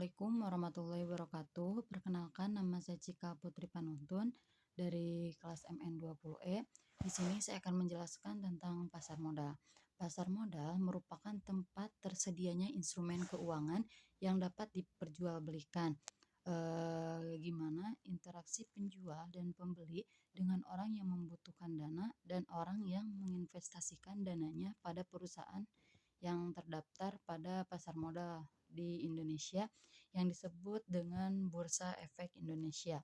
Assalamualaikum warahmatullahi wabarakatuh. Perkenalkan, nama saya Cika Putri Panuntun dari kelas MN20E. Di sini saya akan menjelaskan tentang pasar modal. Pasar modal merupakan tempat tersedianya instrumen keuangan yang dapat diperjualbelikan. Gimana interaksi penjual dan pembeli dengan orang yang membutuhkan dana dan orang yang menginvestasikan dananya pada perusahaan yang terdaftar pada pasar modal di Indonesia yang disebut dengan Bursa Efek Indonesia.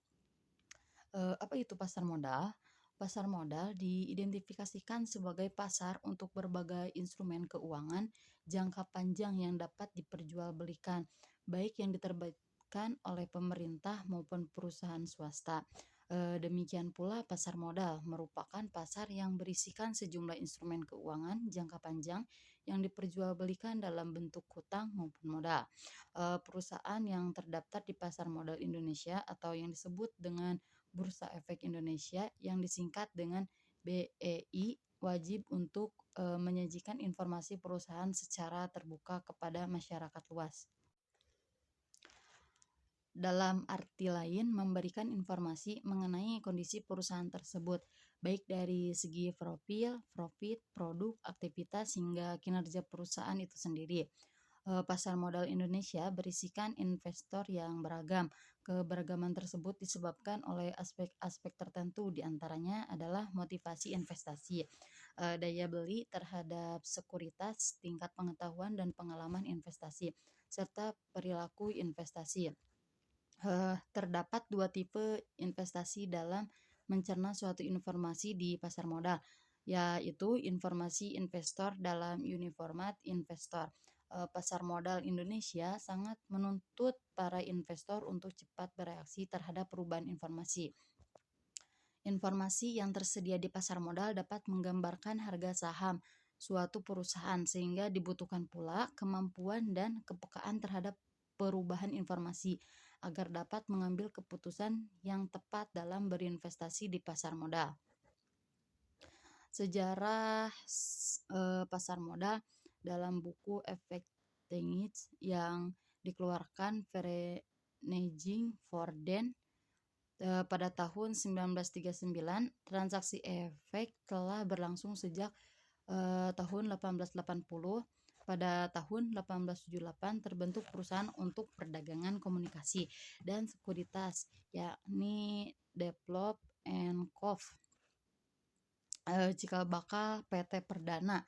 Apa itu pasar modal? Pasar modal diidentifikasikan sebagai pasar untuk berbagai instrumen keuangan jangka panjang yang dapat diperjualbelikan, baik yang diterbitkan oleh pemerintah maupun perusahaan swasta. Demikian pula pasar modal merupakan pasar yang berisikan sejumlah instrumen keuangan jangka panjang yang diperjualbelikan dalam bentuk hutang maupun modal. Perusahaan yang terdaftar di pasar modal Indonesia atau yang disebut dengan Bursa Efek Indonesia yang disingkat dengan BEI wajib untuk menyajikan informasi perusahaan secara terbuka kepada masyarakat luas. Dalam arti lain, memberikan informasi mengenai kondisi perusahaan tersebut, baik dari segi profit, produk, aktivitas, hingga kinerja perusahaan itu sendiri. Pasar modal Indonesia berisikan investor yang beragam. Keberagaman tersebut disebabkan oleh aspek-aspek tertentu, diantaranya adalah motivasi investasi, daya beli terhadap sekuritas, tingkat pengetahuan dan pengalaman investasi, serta perilaku investasi. Terdapat dua tipe investasi dalam mencerna suatu informasi di pasar modal, yaitu informasi investor dalam uniformat investor. Pasar modal Indonesia sangat menuntut para investor untuk cepat bereaksi terhadap perubahan informasi. Informasi yang tersedia di pasar modal dapat menggambarkan harga saham suatu perusahaan, sehingga dibutuhkan pula kemampuan dan kepekaan terhadap perubahan informasi agar dapat mengambil keputusan yang tepat dalam berinvestasi di pasar modal. Sejarah pasar modal dalam buku Efek Tengich yang dikeluarkan Vereniging Voorden pada tahun 1939, transaksi efek telah berlangsung sejak tahun 1880. Pada tahun 1878 terbentuk perusahaan untuk perdagangan komunikasi dan sekuritas, yakni Develop and Co. Cikal bakal PT Perdana.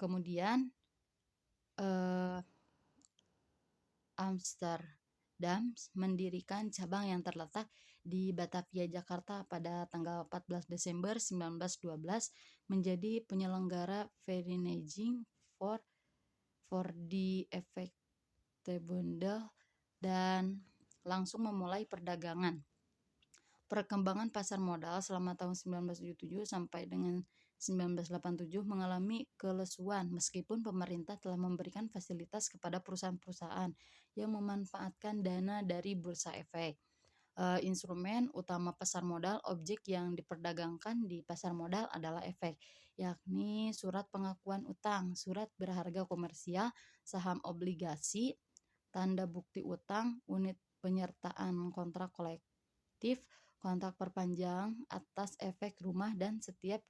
Kemudian Amsterdam mendirikan cabang yang terletak di Batavia, Jakarta pada tanggal 14 Desember 1912 menjadi penyelenggara Vereniging for the Effectable dan langsung memulai perdagangan. Perkembangan pasar modal selama tahun 1977 sampai dengan 1987 mengalami kelesuan meskipun pemerintah telah memberikan fasilitas kepada perusahaan-perusahaan yang memanfaatkan dana dari bursa efek. Instrumen utama pasar modal, objek yang diperdagangkan di pasar modal adalah efek, yakni surat pengakuan utang, surat berharga komersial, saham obligasi, tanda bukti utang, unit penyertaan kontrak kolektif, kontrak perpanjang atas efek rumah, dan setiap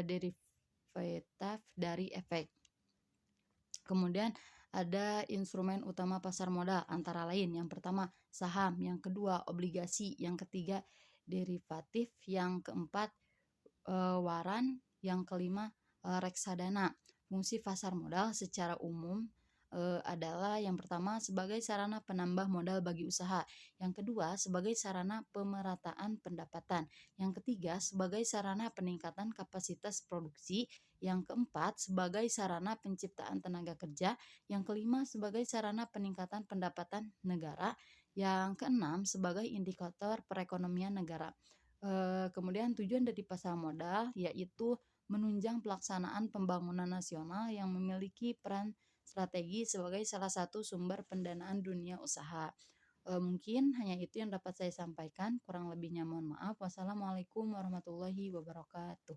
derivatif dari efek. Kemudian ada instrumen utama pasar modal antara lain, yang pertama saham, yang kedua obligasi, yang ketiga derivatif, yang keempat waran, yang kelima reksadana. Fungsi pasar modal secara umum adalah yang pertama sebagai sarana penambah modal bagi usaha, yang kedua sebagai sarana pemerataan pendapatan, yang ketiga sebagai sarana peningkatan kapasitas produksi, yang keempat sebagai sarana penciptaan tenaga kerja, yang kelima sebagai sarana peningkatan pendapatan negara, yang keenam sebagai indikator perekonomian negara. Kemudian tujuan dari pasar modal yaitu menunjang pelaksanaan pembangunan nasional yang memiliki peran strategi sebagai salah satu sumber pendanaan dunia usaha. Mungkin hanya itu yang dapat saya sampaikan, kurang lebihnya mohon maaf. Wassalamualaikum warahmatullahi wabarakatuh.